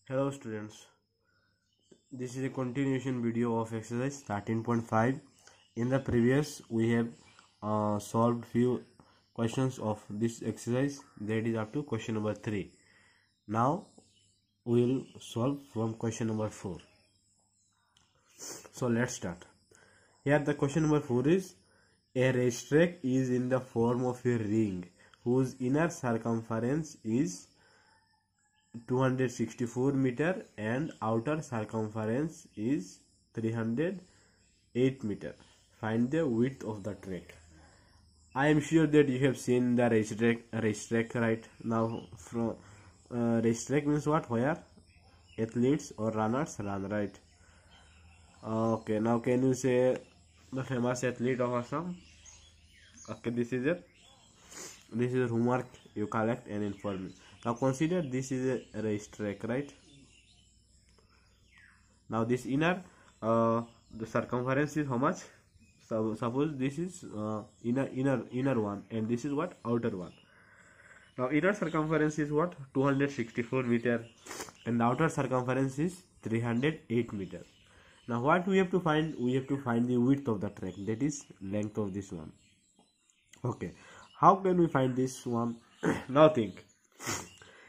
Hello students, this is a continuation video of exercise 13.5. In the previous we have solved few questions of this exercise, that is up to question number 3. Now we will solve from question number 4. So let's start. Here the question number 4 is, a racetrack is in the form of a ring whose inner circumference is 264 meter and outer circumference is 308 meter. Find the width of the track. I am sure that you have seen the racetrack, right? Now from racetrack means what? Where athletes or runners run, right? Okay, now can you say the famous athlete of Assam? Okay, this is homework you collect and inform me. Now consider this is a racetrack, right? Now this inner the circumference is how much? So suppose this is inner one and this is what? Outer one. Now inner circumference is what? 264 meter and the outer circumference is 308 meter. Now what we have to find? We have to find the width of the track, that is length of this one. Okay, how can we find this one? Now think.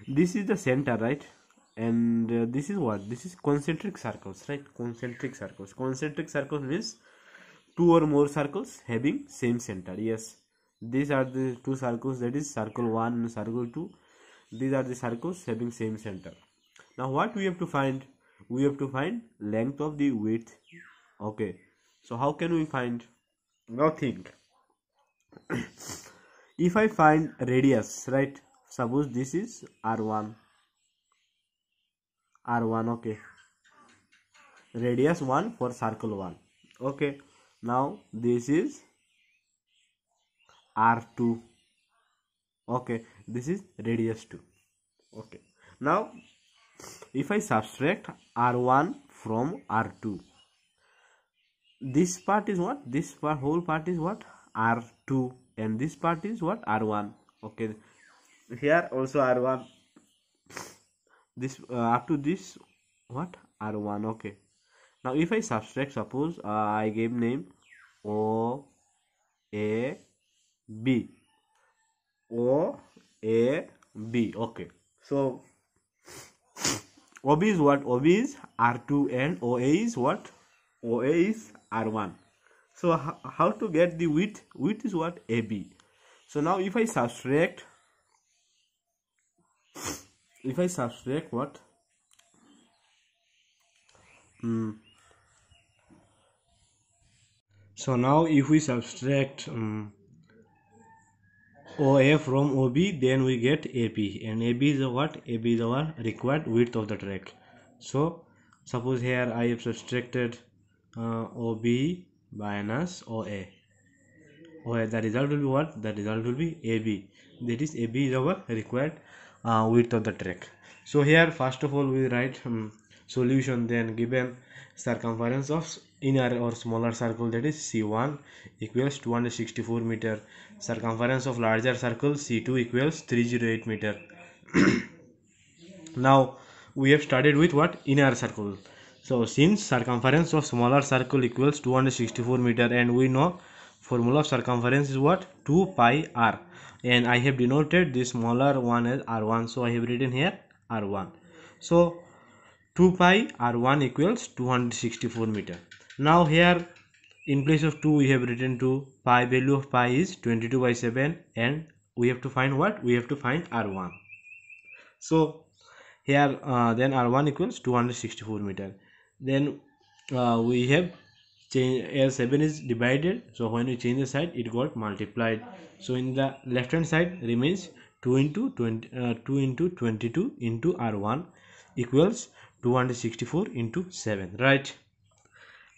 This is the center, right? And this is what? This is concentric circles, right? Concentric circles. Concentric circles means two or more circles having same center. Yes, these are the two circles, that is circle 1 and circle 2. These are the circles having same center. Now what we have to find? We have to find length of the width. Okay, so how can we find? Now think. If I find radius, right? Suppose this is R1, okay, radius 1 for circle 1. Okay, now this is R2. Okay, this is radius 2. Okay, now if I subtract R1 from R2, this part is what? This part, whole part is what? R2, and this part is what? R1. Okay, here also R1, this up to this what? R1. Okay, now if I subtract, suppose I gave name O A B, O A B. Okay, so OB is what? OB is R2 and OA is what? OA is R1. So how to get the width? Width is what? AB. So now if I subtract what? So now if we subtract OA from OB, then we get AB, and AB is what? AB is our required width of the track. So suppose here I have subtracted OB minus OA. The result will be what? The result will be AB. That is, AB is our required width of the track. So here first of all we write solution. Then given circumference of inner or smaller circle, that is C1 equals 264 meter, circumference of larger circle C2 equals 308 meter. Now we have started with what? Inner circle. So since circumference of smaller circle equals 264 meter, and we know formula of circumference is what? 2 pi r, and I have denoted this smaller one as r1, so I have written here r1. So 2 pi r1 equals 264 meter. Now here in place of 2 we have written 2. Pi, value of pi is 22/7, and we have to find what? We have to find r1. So here then r1 equals 264 meter. Then we have change, as 7 is divided, so when we change the side it got multiplied. So in the left hand side remains 2 into 22 into r1 equals 264 into 7, right?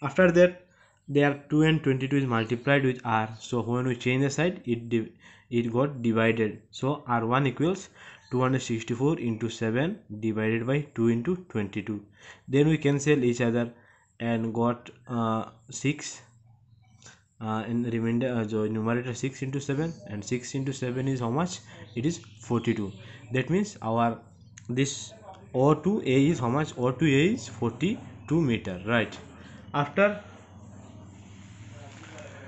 After that there 2 and 22 is multiplied with r, so when we change the side it got divided. So r1 equals 264 into 7 divided by 2 into 22. Then we cancel each other and got 6 in the remainder, so numerator 6 into 7, and 6 into 7 is how much? It is 42. That means our this O to A is how much? O to A is 42 meter, right? After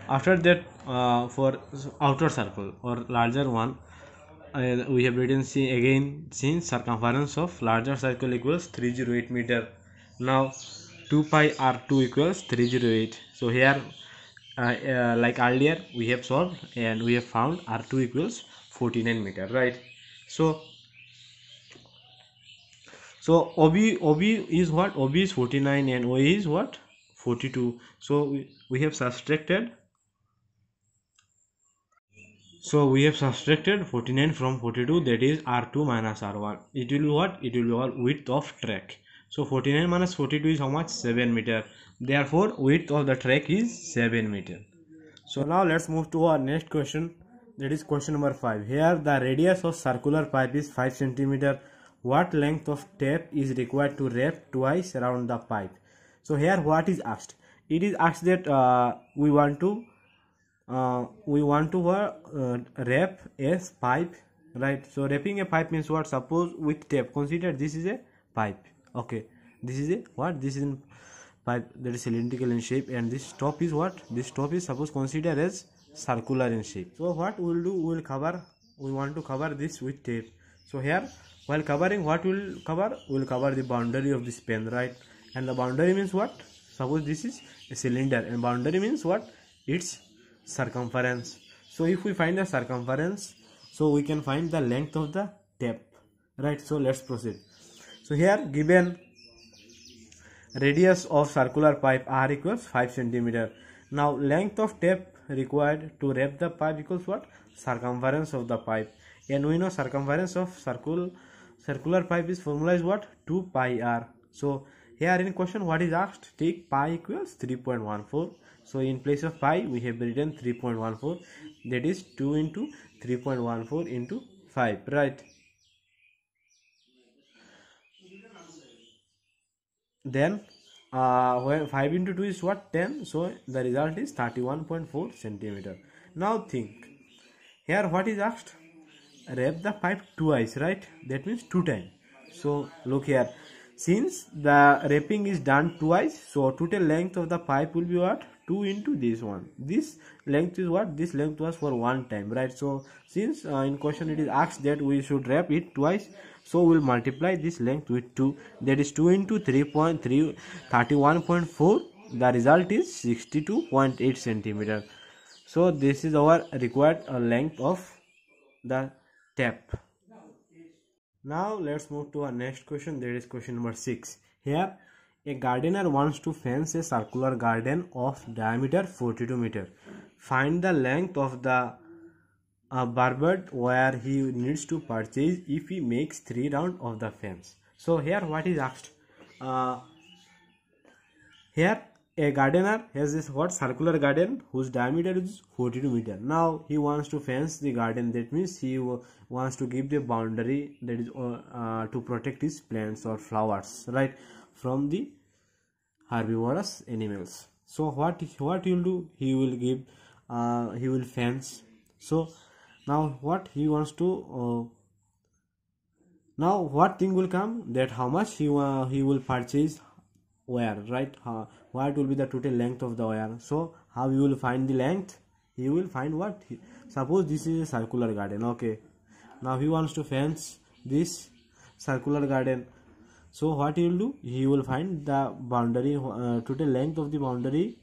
that, for outer circle or larger one, we have written since circumference of larger circle equals 308 meter. Now 2 pi r2 equals 308. So here, like earlier, we have solved and we have found r2 equals 49 meter, right? So OB is what? OB is 49 and OA is what? 42. So we have subtracted. So we have subtracted 49 from 42, that is R2 minus R1. It will be what? It will be all width of track. So 49 minus 42 is how much? 7 meter. Therefore width of the track is 7 meter. So now let's move to our next question, that is question number 5. Here the radius of circular pipe is 5 centimeter. What length of tape is required to wrap twice around the pipe? So here what is asked? It is asked that we want to wrap a pipe, right? So wrapping a pipe means what? Suppose with tape, consider this is a pipe, okay, this is a what? This is a pipe that is cylindrical in shape, and this top is what? This top is suppose consider as circular in shape. So what we will do, we want to cover this with tape. So here, while covering, what will cover? We will cover the boundary of this pen, right? And the boundary means what? Suppose this is a cylinder, and boundary means what? It's circumference. So if we find the circumference, so we can find the length of the tape, right? So let's proceed. So here given radius of circular pipe r equals 5 centimeter. Now length of tape required to wrap the pipe equals what? Circumference of the pipe, and we know circumference of circular pipe is formula is what? 2 pi r. So here in question what is asked? Take pi equals 3.14. So in place of pi we have written 3.14, that is 2 into 3.14 into 5, right? Then when 5 into 2 is what? 10. So the result is 31.4 centimeter. Now think, here what is asked? Wrap the pipe twice, right? That means 2 times. So look here, since the wrapping is done twice, so total length of the pipe will be what? 2 into this one. This length is what? This length was for 1 time, right? So since in question it is asked that we should wrap it twice, so we'll multiply this length with 2, that is 2 into 3.3 31.4. the result is 62.8 centimeter. So this is our required length of the tape. Now let's move to our next question, that is question number 6. Here a gardener wants to fence a circular garden of diameter 42 meter. Find the length of the barbed wire he needs to purchase if he makes 3 rounds of the fence. So here what is asked? Here a gardener has this what? Circular garden whose diameter is 42 meter. Now he wants to fence the garden, that means he wants to give the boundary, that is to protect his plants or flowers, right, from the herbivorous animals. So what he will do? He will give he will fence. So now what he wants to now what thing will come? That how much he will purchase wire, right? What will be the total length of the wire? So how you will find the length? He will find what? Suppose this is a circular garden, okay. Now he wants to fence this circular garden. So what he will do? He will find the boundary, total length of the boundary,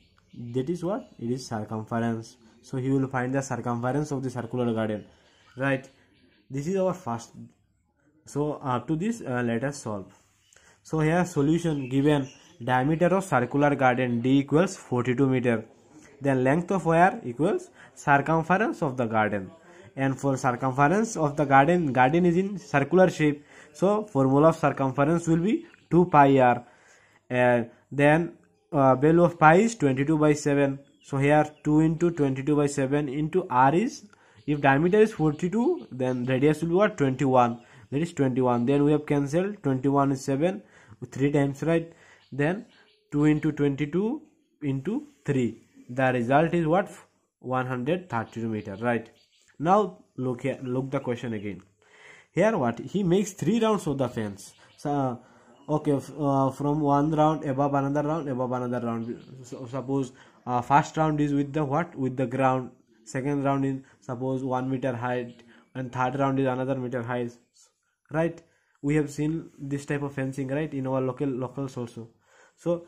that is what? It is circumference. So he will find the circumference of the circular garden, right? This is our first. So up to this let us solve. So here solution, given diameter of circular garden d equals 42 meter, then length of wire equals circumference of the garden, and for circumference of the garden is in circular shape, so formula of circumference will be 2 pi r, and then value of pi is 22 by 7. So here 2 into 22 by 7 into r is, if diameter is 42, then radius will be what? 21, that is 21. Then we have cancelled, 21 is 7 3 times, right? Then 2 into 22 into 3, the result is what? 132 meter, right? Now look here, look the question again. Here what? He makes 3 rounds of the fence. So, okay, from one round above another round, above another round. So, suppose first round is with the what, with the ground, second round is suppose 1 meter height, and third round is another meter height, right? We have seen this type of fencing, right, in our locals also. So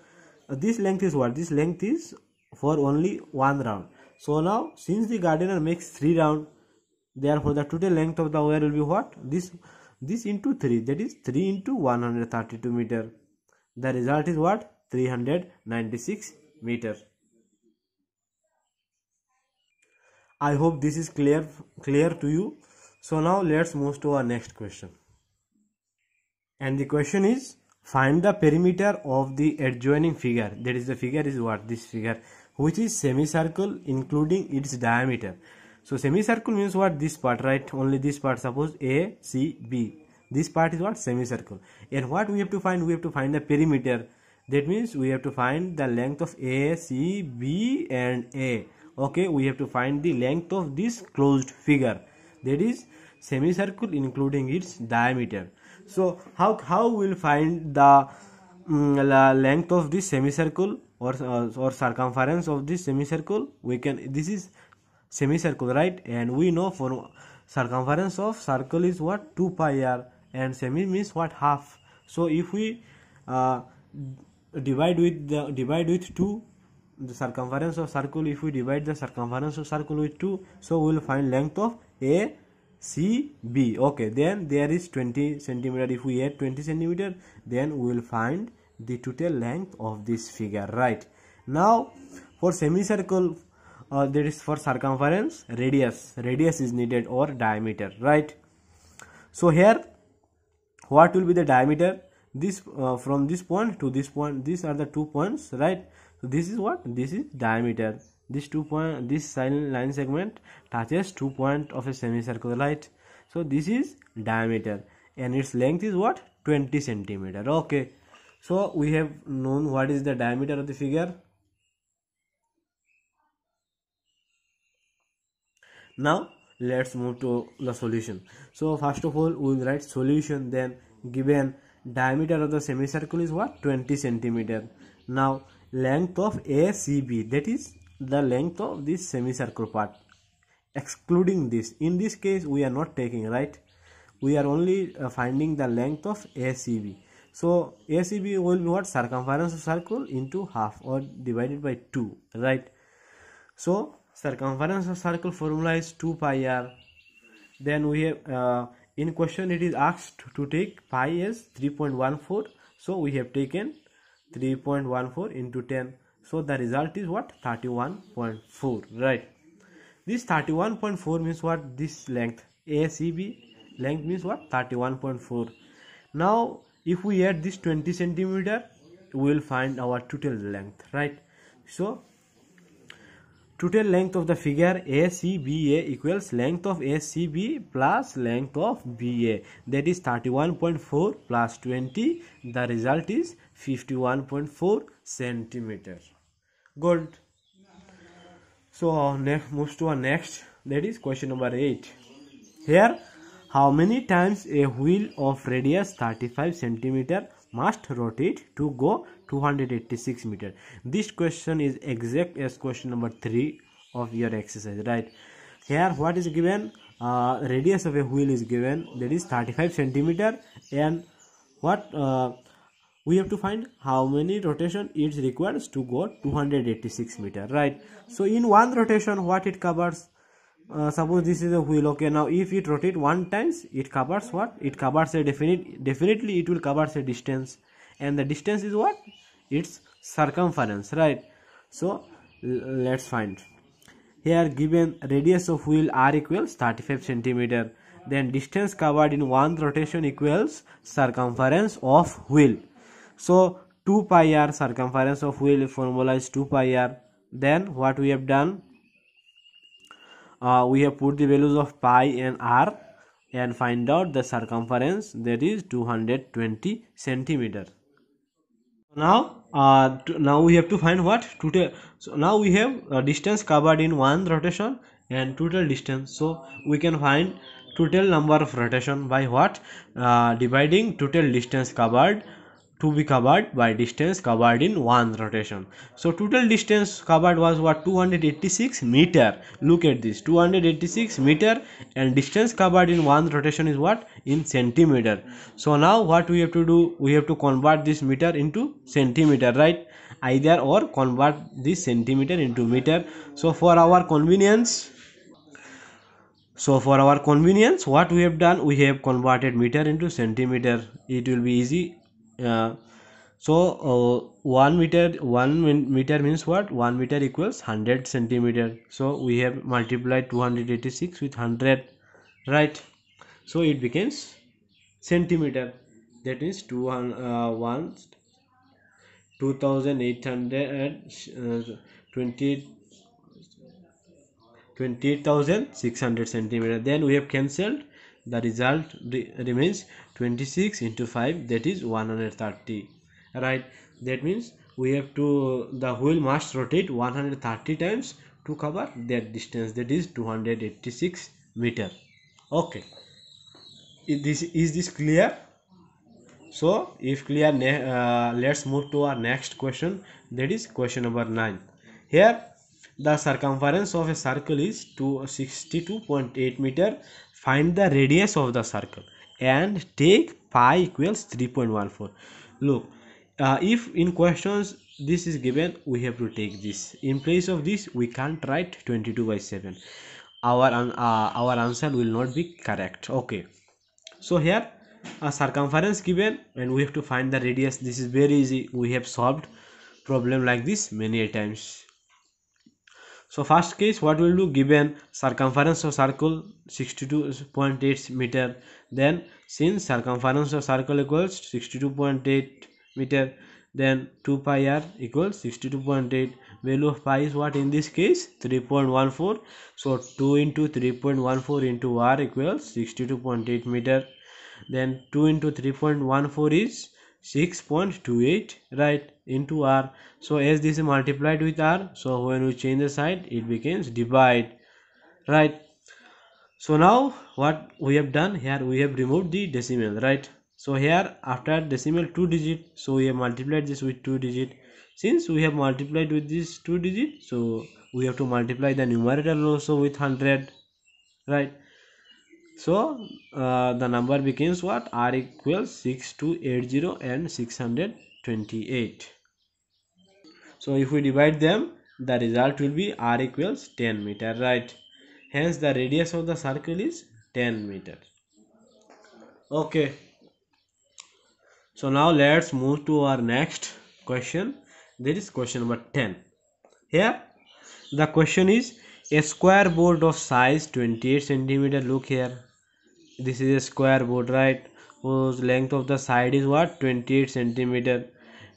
this length is what, this length is for only one round. So now since the gardener makes 3 rounds, therefore the total length of the wire will be what, this into 3, that is 3 into 132 meter. The result is what, 396 meter. I hope this is clear to you. So now let's move to our next question. And the question is, find the perimeter of the adjoining figure. That is, the figure is what, this figure, which is semicircle including its diameter. So semicircle means what, this part, right, only this part. Suppose A, C, B, this part is what, semicircle. And what we have to find, we have to find the perimeter. That means we have to find the length of A, C, B and A. Okay, we have to find the length of this closed figure, that is semicircle including its diameter. So how we'll find the length of this semicircle or circumference of this semicircle? We can, this is semicircle, right, and we know for circumference of circle is what, 2 pi r, and semi means what, half. So if we divide with 2 the circumference of circle, if we divide the circumference of circle with 2, so we will find length of A, C, B. Okay, then there is 20 centimeter. If we add 20 centimeter, then we will find the total length of this figure, right? Now for semicircle, that is for circumference, radius is needed, or diameter, right? So here what will be the diameter? This from this point to this point, these are the 2 points, right? So this is what, this is diameter. This 2 point, this line segment touches 2 points of a semicircle, right? So this is diameter, and its length is what, 20 centimeter. Okay, so we have known what is the diameter of the figure. Now let's move to the solution. So first of all we will write solution. Then given diameter of the semicircle is what, 20 centimeter. Now length of ACB, that is the length of this semicircle part, excluding this. In this case we are not taking, right, we are only finding the length of ACB. So ACB will be what, circumference of circle into half, or divided by 2, right? So circumference of circle formula is 2 pi r. Then we have in question it is asked to take pi as 3.14, so we have taken 3.14 into 10, so the result is what, 31.4, right? This 31.4 means what, this length ACB length means what, 31.4. now if we add this 20 centimeter, we will find our total length, right? So total length of the figure ACBA equals length of ACB plus length of BA, that is 31.4 plus 20, the result is 51.4 centimeter. Good. So next moves to our next, that is question number 8. Here, how many times a wheel of radius 35 centimeter must rotate to go 286 meter? This question is exact as question number 3 of your exercise, right? Here what is given, radius of a wheel is given, that is 35 centimeter, and what we have to find how many rotation it requires to go 286 meter, right? So in one rotation what it covers, suppose this is a wheel. Okay, now if it rotate 1 times, it covers what, it covers a definitely it will cover a distance, and the distance is what, its circumference, right? So let's find. Here given radius of wheel r equals 35 centimeter, then distance covered in one rotation equals circumference of wheel. So 2 pi r, circumference of wheel formula is 2 pi r. Then what we have done, we have put the values of pi and r and find out the circumference, that is 220 centimeter. Now now we have to find what, total. So now we have distance covered in one rotation and total distance, so we can find total number of rotation by what? Dividing total distance covered to be covered by distance covered in one rotation. So total distance covered was what? 286 meter. Look at this, 286 meter, and distance covered in one rotation is what? In centimeter. So now what we have to do? We have to convert this meter into centimeter, right? Either or convert this centimeter into meter. So for our convenience, what we have done, we have converted meter into centimeter. It will be easy. uh, so 1 meter means what? 1 meter equals 100 centimeter. So we have multiplied 286 with 100, right? So it becomes centimeter. That is 2820 28,600 centimeter. Then we have cancelled. The result remains 26 into 5, that is 130, right? That means we have to, the wheel must rotate 130 times to cover that distance, that is 286 meter. Okay, is this clear? So if clear, let's move to our next question, that is question number 9. Here the circumference of a circle is 262.8 meter. Find the radius of the circle and take pi equals 3.14. Look, if in questions this is given, we have to take this. In place of this, we can't write 22/7. Our answer will not be correct. Okay, so here a circumference given and we have to find the radius. This is very easy. We have solved problem like this many a times. So first case, what we'll do, given circumference of circle 62.8 meter, then since circumference of circle equals 62.8 meter, then 2 pi r equals 62.8. Value of pi is what in this case? 3.14. So 2 into 3.14 into r equals 62.8 meter. Then 2 into 3.14 is 6.28, right, into r. So as this is multiplied with r, so when we change the side, it becomes divide, right? So now what we have done here, we have removed the decimal, right? So here after decimal 2 digit, so we have multiplied this with 2 digit. Since we have multiplied with this 2 digit, so we have to multiply the numerator also with 100, right? So the number becomes what? R equals 6280 and 628. So if we divide them, the result will be R equals 10 meter, right? Hence the radius of the circle is 10 meter. Okay, so now let's move to our next question. That is question number 10. Here the question is a square board of size 28 centimeter. Look here, this is a square board, right, whose length of the side is what? 28 centimeter.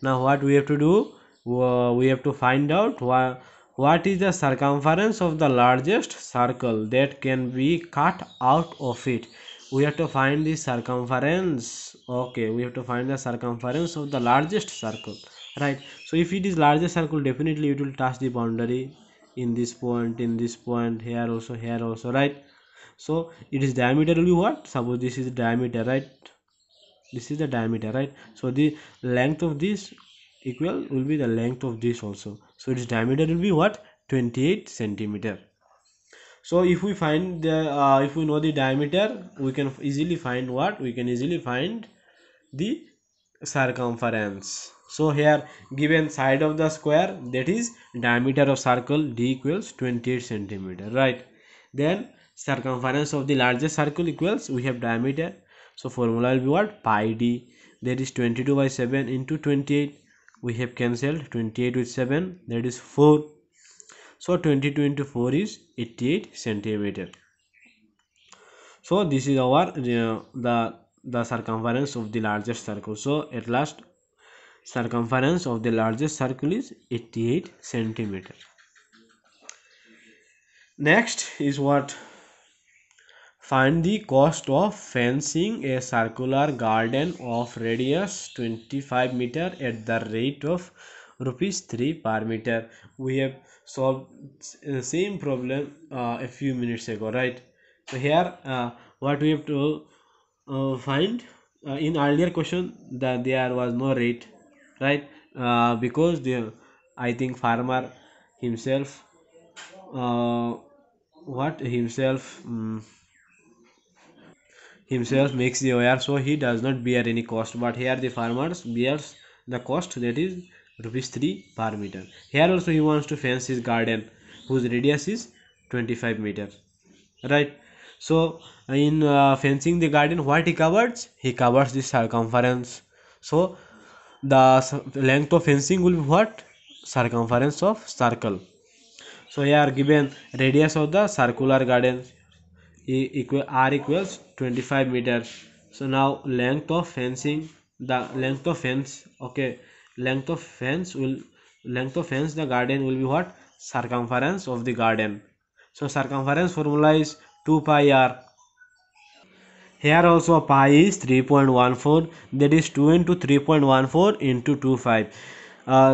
Now what we have to do, we have to find out what is the circumference of the largest circle that can be cut out of it. We have to find the circumference. Okay, we have to find the circumference of the largest circle, right? So if it is largest circle, definitely it will touch the boundary in this point, in this point, here also, right? So it is diameter will be what? Suppose this is the diameter, right? This is the diameter, right? So the length of this equal will be the length of this also. So its diameter will be what? 28 centimeter. So if we find the if we know the diameter, we can easily find what? We can easily find the circumference. So here given side of the square, that is diameter of circle d equals 28 centimeter, right? Then circumference of the largest circle equals, we have diameter, so formula will be what? Pi d, that is 22/7 into 28. We have cancelled 28 with 7, that is 4. So 22 into 4 is 88 centimeter. So this is our the circumference of the largest circle. So at last circumference of the largest circle is 88 centimeter. Next is what? Find the cost of fencing a circular garden of radius 25 meter at the rate of rupees 3 per meter. We have solved same problem a few minutes ago, right? So here what we have to find, in earlier question that there was no rate, right? Because the, I think farmer himself, uh, what himself himself makes the wire, so he does not bear any cost, but here the farmers bears the cost, that is rupees 3 per meter. Here also he wants to fence his garden whose radius is 25 meter, right? So in fencing the garden, what he covers, he covers the circumference. So the length of fencing will be what, circumference of circle. So here given radius of the circular garden r equals 25 meters. So now length of fencing, the length of fence, okay, length of fence will, length of fence the garden will be what, circumference of the garden. So circumference formula is 2 pi r. Here also pi is 3.14, that is 2 into 3.14 into 25.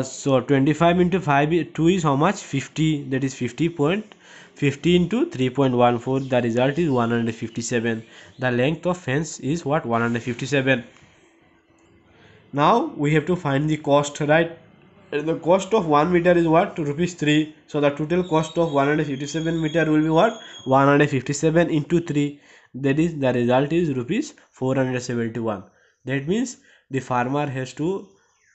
So 25 into 5 2 is how much, 50, that is 50.50 into 3.14, the result is 157. The length of fence is what, 157. Now we have to find the cost, right? And the cost of 1 meter is what, rupees 3. So the total cost of 157 meter will be what, 157 into 3, that is the result is rupees 471. That means the farmer has to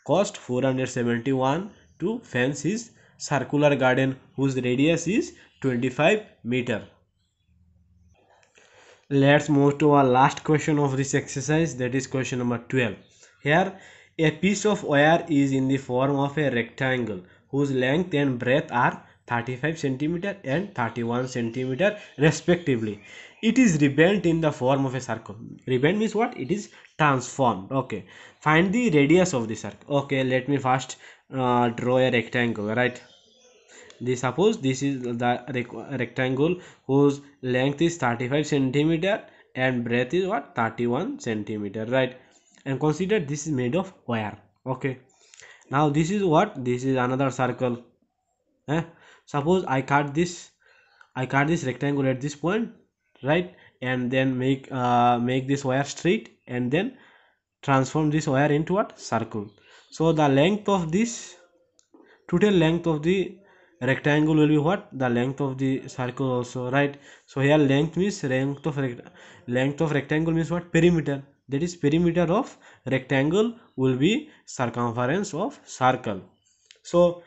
cost 471 to fence his circular garden whose radius is 25 meter. Let's move to our last question of this exercise, that is question number 12. Here a piece of wire is in the form of a rectangle whose length and breadth are 35 centimeter and 31 centimeter respectively. It is rebent in the form of a circle. Rebent means what? It is transformed. Okay. Find the radius of the circle. Okay, let me first draw a rectangle, right? This, suppose this is the rectangle whose length is 35 centimeter and breadth is what, 31 centimeter, right? And consider this is made of wire. Okay, now this is what, this is another circle. Suppose I cut this rectangle at this point, right? And then make this wire straight and then transform this wire into what, circle. So the length of this, total length of the rectangle will be what, the length of the circle also, right? So here length means length of rectangle means what, perimeter, that is perimeter of rectangle will be circumference of circle. So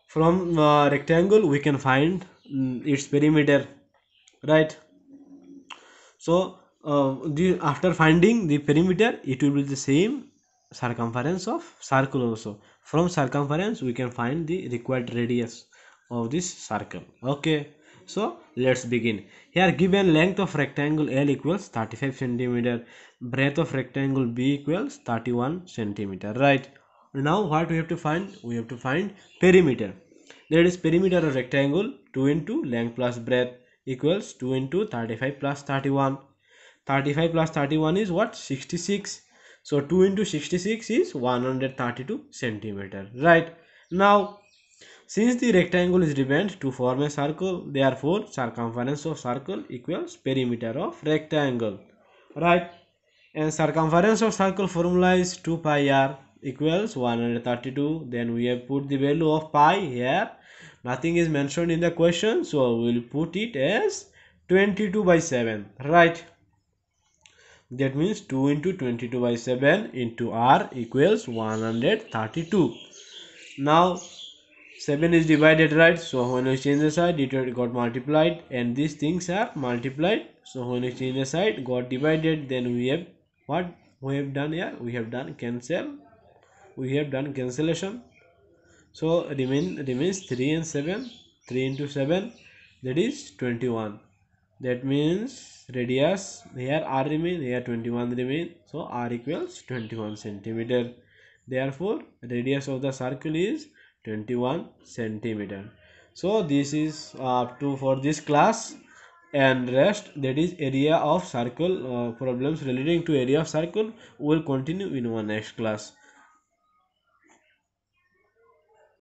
from rectangle we can find its perimeter, right? So after finding the perimeter, it will be the same circumference of circle also. From circumference we can find the required radius of this circle. Okay, so let's begin. Here given length of rectangle L equals 35 centimeter, breadth of rectangle B equals 31 centimeter, right? Now what we have to find, we have to find perimeter. That is perimeter of rectangle 2 into length plus breadth equals 2 into 35 plus 31. 35 plus 31 is what, 66. So 2 into 66 is 132 centimeter, right? Now since the rectangle is rebent to form a circle, therefore circumference of circle equals perimeter of rectangle, right? And circumference of circle formula is 2 pi r equals 132. Then we have put the value of pi here. Nothing is mentioned in the question, so we will put it as 22 by 7, right? That means 2 into 22 by 7 into r equals 132. Now 7 is divided, right? So when we change the side, it got multiplied, and these things are multiplied. So when we change the side, got divided. Then we have what we have done here, we have done cancellation. So remains 3 and 7. 3 into 7, that is 21. That means radius here r remain, here 21 remain. So r equals 21 centimeter. Therefore radius of the circle is 21 centimeter. So this is up to for this class, and rest, that is area of circle problems relating to area of circle, will continue in our next class.